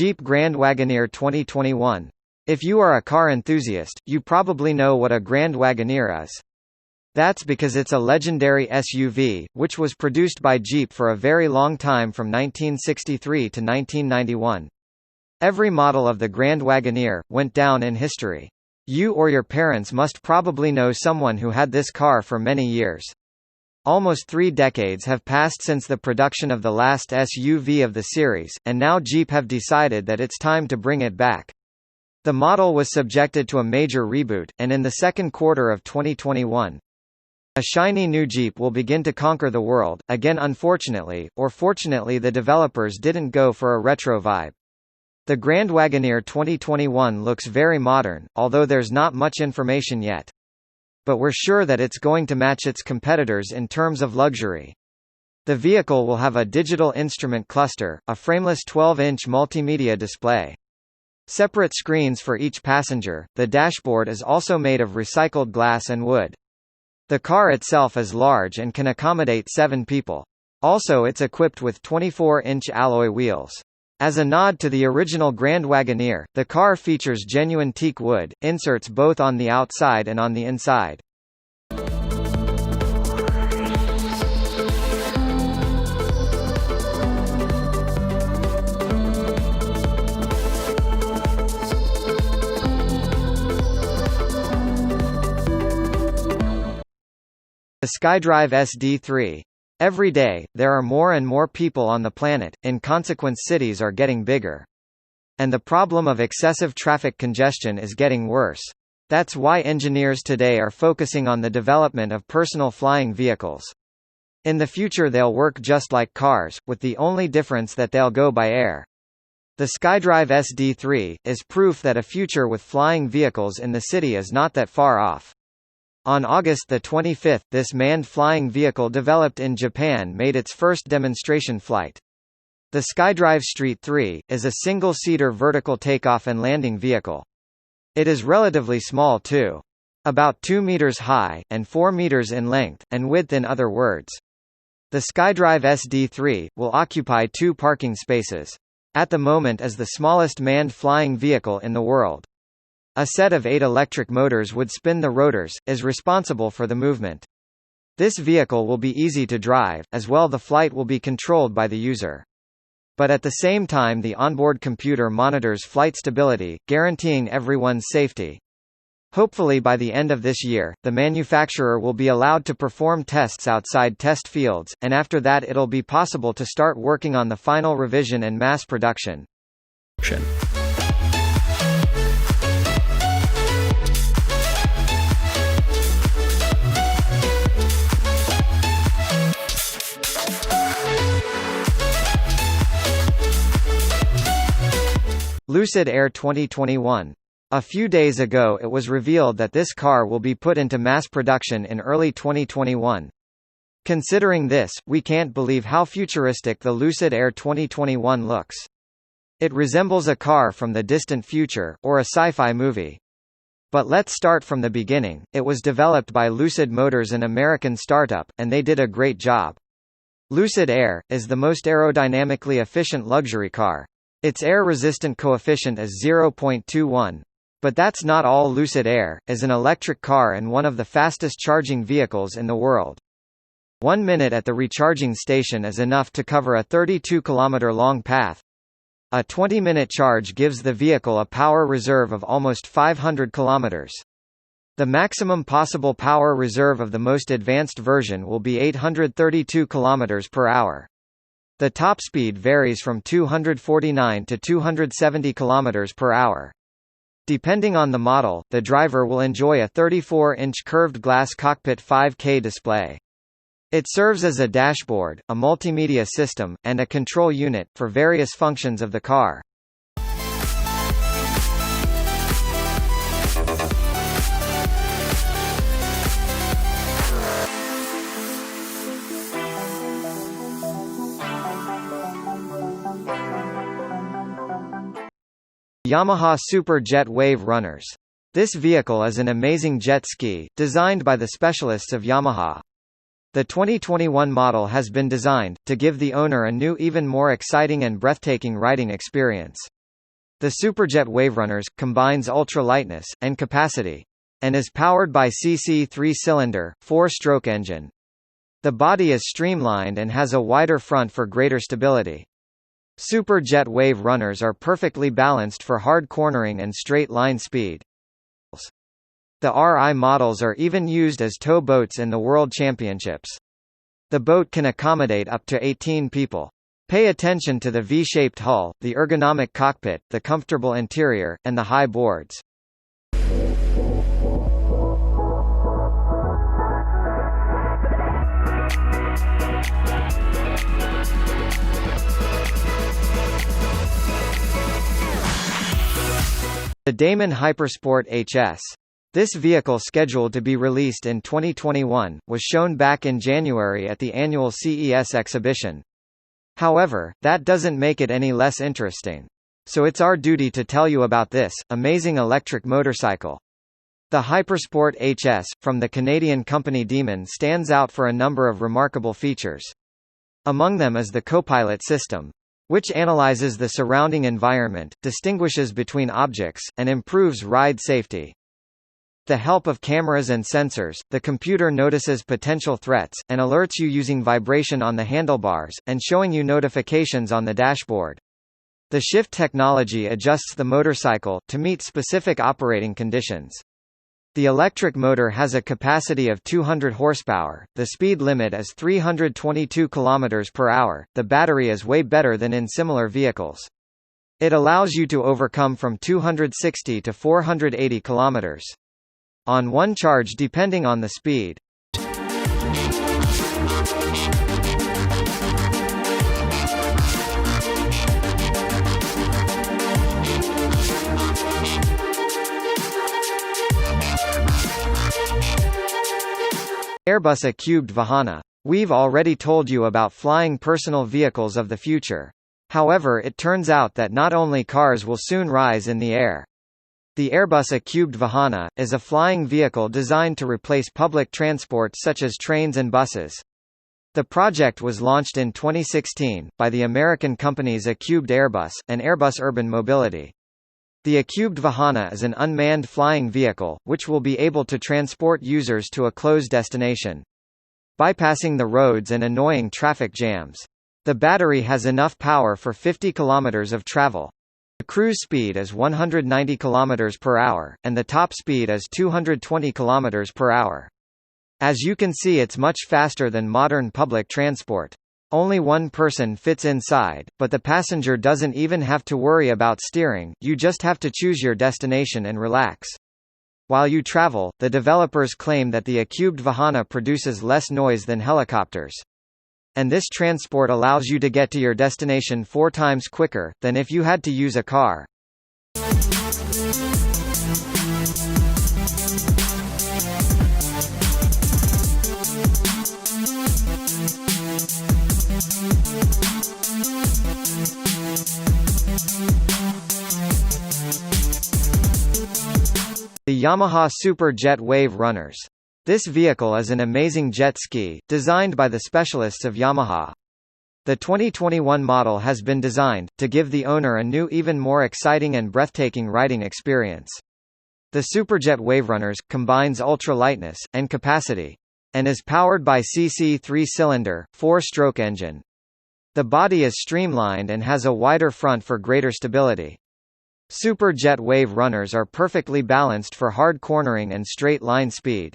Jeep Grand Wagoneer 2021. If you are a car enthusiast, you probably know what a Grand Wagoneer is. That's because it's a legendary SUV, which was produced by Jeep for a very long time from 1963 to 1991. Every model of the Grand Wagoneer went down in history. You or your parents must probably know someone who had this car for many years. Almost 3 decades have passed since the production of the last SUV of the series, and now Jeep have decided that it's time to bring it back. The model was subjected to a major reboot, and in the second quarter of 2021, a shiny new Jeep will begin to conquer the world, again unfortunately, or fortunately the developers didn't go for a retro vibe. The Grand Wagoneer 2021 looks very modern, although there's not much information yet. But we're sure that it's going to match its competitors in terms of luxury. The vehicle will have a digital instrument cluster, a frameless 12-inch multimedia display, separate screens for each passenger. The dashboard is also made of recycled glass and wood. The car itself is large and can accommodate 7 people. Also, it's equipped with 24-inch alloy wheels. As a nod to the original Grand Wagoneer, the car features genuine teak wood, inserts both on the outside and on the inside. The SkyDrive SD-03. Every day, there are more and more people on the planet, in consequence cities are getting bigger. And the problem of excessive traffic congestion is getting worse. That's why engineers today are focusing on the development of personal flying vehicles. In the future they'll work just like cars, with the only difference that they'll go by air. The SkyDrive SD-03 is proof that a future with flying vehicles in the city is not that far off. On August 25, this manned flying vehicle developed in Japan made its first demonstration flight. The SkyDrive Street 3 is a single-seater vertical takeoff and landing vehicle. It is relatively small too. About 2 meters high, and 4 meters in length, and width in other words. The SkyDrive SD-03 will occupy 2 parking spaces. At the moment is the smallest manned flying vehicle in the world. A set of 8 electric motors would spin the rotors, is responsible for the movement. This vehicle will be easy to drive, as well the flight will be controlled by the user. But at the same time the onboard computer monitors flight stability, guaranteeing everyone's safety. Hopefully by the end of this year, the manufacturer will be allowed to perform tests outside test fields, and after that it'll be possible to start working on the final revision and mass production. Lucid Air 2021. A few days ago it was revealed that this car will be put into mass production in early 2021. Considering this, we can't believe how futuristic the Lucid Air 2021 looks. It resembles a car from the distant future, or a sci-fi movie. But let's start from the beginning. It was developed by Lucid Motors, an American startup, and they did a great job. Lucid Air is the most aerodynamically efficient luxury car. Its air-resistant coefficient is 0.21. But that's not all. Lucid Air is an electric car and one of the fastest charging vehicles in the world. 1 minute at the recharging station is enough to cover a 32-kilometer-long path. A 20-minute charge gives the vehicle a power reserve of almost 500 kilometers. The maximum possible power reserve of the most advanced version will be 832 kilometers per hour. The top speed varies from 249 to 270 km per hour. Depending on the model, the driver will enjoy a 34-inch curved glass cockpit 5K display. It serves as a dashboard, a multimedia system, and a control unit, for various functions of the car. Yamaha SuperJet WaveRunners. This vehicle is an amazing jet ski, designed by the specialists of Yamaha. The 2021 model has been designed to give the owner a new, even more exciting and breathtaking riding experience. The SuperJet WaveRunners combines ultra-lightness and capacity, and is powered by CC 3-cylinder, 4-stroke engine. The body is streamlined and has a wider front for greater stability. SuperJet WaveRunners are perfectly balanced for hard cornering and straight-line speed. The RI models are even used as tow boats in the World Championships. The boat can accommodate up to 18 people. Pay attention to the V-shaped hull, the ergonomic cockpit, the comfortable interior, and the high boards. The Damon Hypersport HS. This vehicle, scheduled to be released in 2021, was shown back in January at the annual CES exhibition. However, that doesn't make it any less interesting. So it's our duty to tell you about this amazing electric motorcycle. The Hypersport HS, from the Canadian company Damon, stands out for a number of remarkable features. Among them is the Copilot system, which analyzes the surrounding environment, distinguishes between objects, and improves ride safety. With the help of cameras and sensors, the computer notices potential threats, and alerts you using vibration on the handlebars, and showing you notifications on the dashboard. The shift technology adjusts the motorcycle to meet specific operating conditions. The electric motor has a capacity of 200 horsepower, the speed limit is 322 km/h, the battery is way better than in similar vehicles. It allows you to overcome from 260 to 480 km on one charge depending on the speed. Airbus A³ Vahana. We've already told you about flying personal vehicles of the future. However, it turns out that not only cars will soon rise in the air. The Airbus A³ Vahana is a flying vehicle designed to replace public transport such as trains and buses. The project was launched in 2016, by the American companies A³ Airbus, and Airbus Urban Mobility. The A³ Vahana is an unmanned flying vehicle, which will be able to transport users to a closed destination, bypassing the roads and annoying traffic jams. The battery has enough power for 50 km of travel. The cruise speed is 190 km/h, and the top speed is 220 km/h. As you can see, it's much faster than modern public transport. Only one person fits inside, but the passenger doesn't even have to worry about steering, you just have to choose your destination and relax. While you travel, the developers claim that the A³ Vahana produces less noise than helicopters. And this transport allows you to get to your destination 4 times quicker than if you had to use a car. The Yamaha SuperJet WaveRunners. This vehicle is an amazing jet ski, designed by the specialists of Yamaha. The 2021 model has been designed to give the owner a new, even more exciting and breathtaking riding experience. The SuperJet WaveRunners combines ultra-lightness and capacity, and is powered by CC 3-cylinder, 4-stroke engine. The body is streamlined and has a wider front for greater stability. SuperJet WaveRunners are perfectly balanced for hard cornering and straight-line speed.